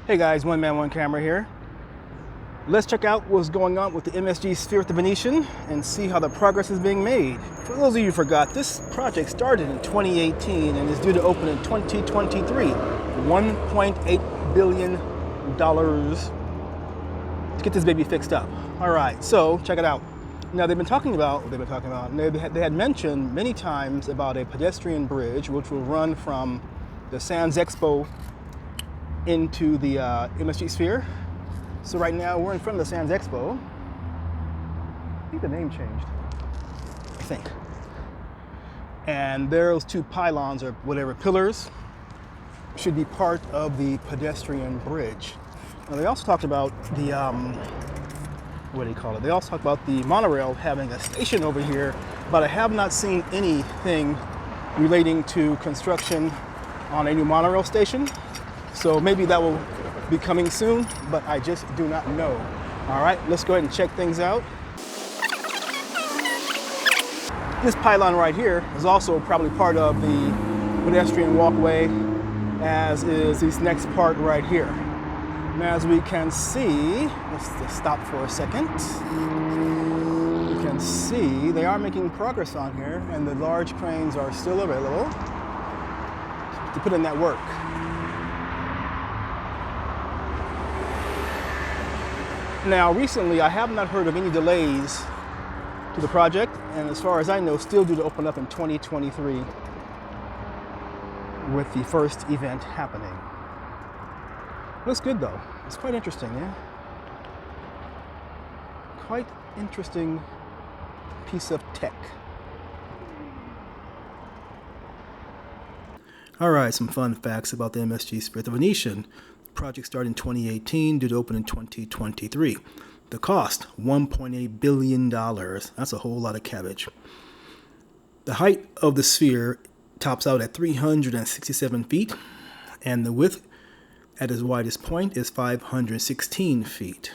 Hey guys, OneManOneCamera here. Let's check out what's going on with the MSG Sphere at the Venetian and see how the progress is being made. For those of you who forgot, this project started in 2018 and is due to open in 2023. $1.8 billion to get this baby fixed up. All right, so check it out. Now they had mentioned many times about a pedestrian bridge which will run from the Sands Expo into the MSG Sphere. So right now we're in front of the Sands Expo. I think the name changed, I think. And those two pylons or whatever pillars should be part of the pedestrian bridge. Now they also talked about the, They also talked about the monorail having a station over here, but I have not seen anything relating to construction on a new monorail station. So maybe that will be coming soon, but I just do not know. All right, let's go ahead and check things out. This pylon right here is also probably part of the pedestrian walkway, as is this next part right here. And as we can see, let's just stop for a second. You can see they are making progress on here, and the large cranes are still available to put in that work. Now, recently, I have not heard of any delays to the project, and as far as I know, still due to open up in 2023 with the first event happening. Looks good though. It's quite interesting, yeah? Quite interesting piece of tech. All right, some fun facts about the MSG Sphere. The Venetian project started in 2018, due to open in 2023. The cost, $1.8 billion. That's a whole lot of cabbage. The height of the sphere tops out at 367 feet, and the width at its widest point is 516 feet.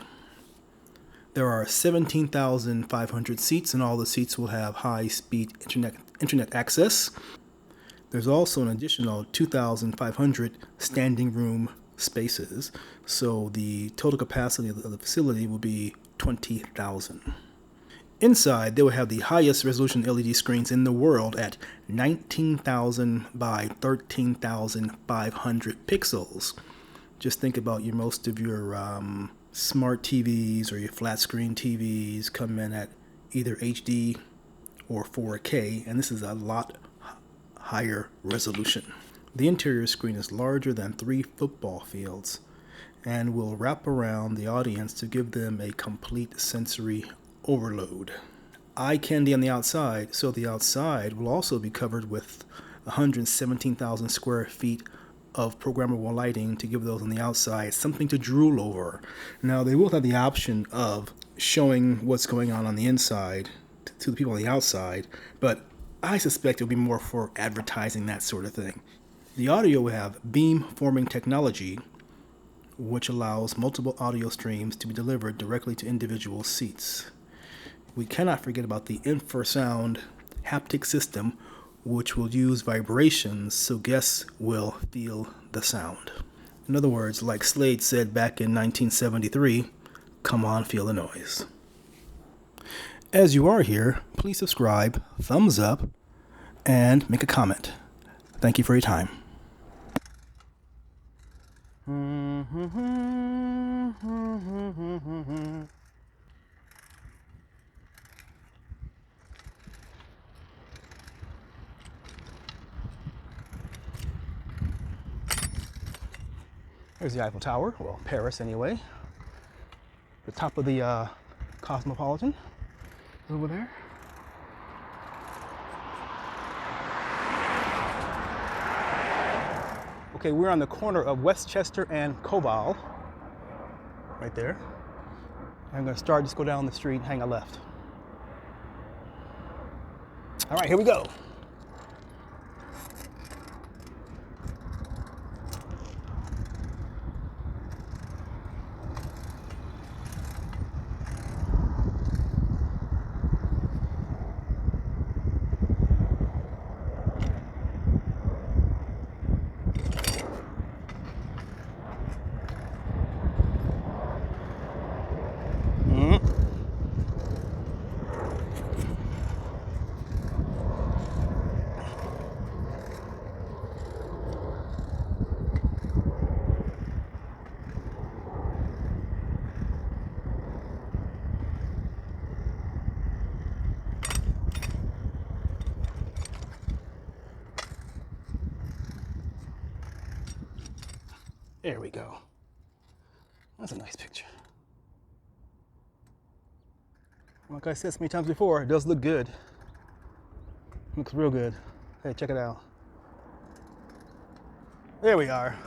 There are 17,500 seats, and all the seats will have high-speed internet access. There's also an additional 2,500 standing room spaces, so the total capacity of the facility will be 20,000. Inside, they will have the highest resolution LED screens in the world at 19,000 by 13,500 pixels. Just think about most of your smart TVs or your flat screen TVs come in at either HD or 4K, and this is a lot higher resolution. The interior screen is larger than 3 football fields and will wrap around the audience to give them a complete sensory overload. Eye candy on the outside, so the outside will also be covered with 117,000 square feet of programmable lighting to give those on the outside something to drool over. Now, they will have the option of showing what's going on the inside to the people on the outside, but I suspect it'll be more for advertising, that sort of thing. The audio will have beam-forming technology, which allows multiple audio streams to be delivered directly to individual seats. We cannot forget about the infrasound haptic system, which will use vibrations so guests will feel the sound. In other words, like Slade said back in 1973, come on, feel the noise. As you are here, please subscribe, thumbs up, and make a comment. Thank you for your time. There's the Eiffel Tower, well, Paris anyway. The top of the Cosmopolitan is over there. Okay, we're on the corner of Westchester and Koval, right there. I'm gonna just go down the street, hang a left. All right, here we go. There we go. That's a nice picture. Like I said so many times before, it does look good. Looks real good. Hey, check it out. There we are.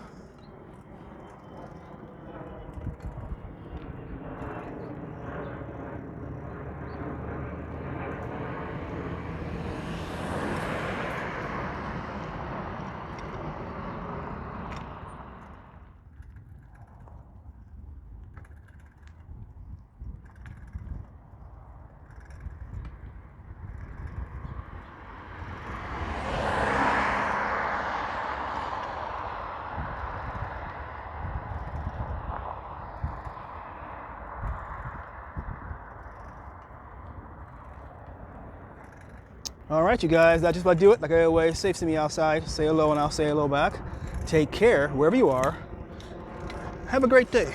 All right, you guys, that's just about do it. Like I always say, see me outside, say hello and I'll say hello back. Take care wherever you are. Have a great day.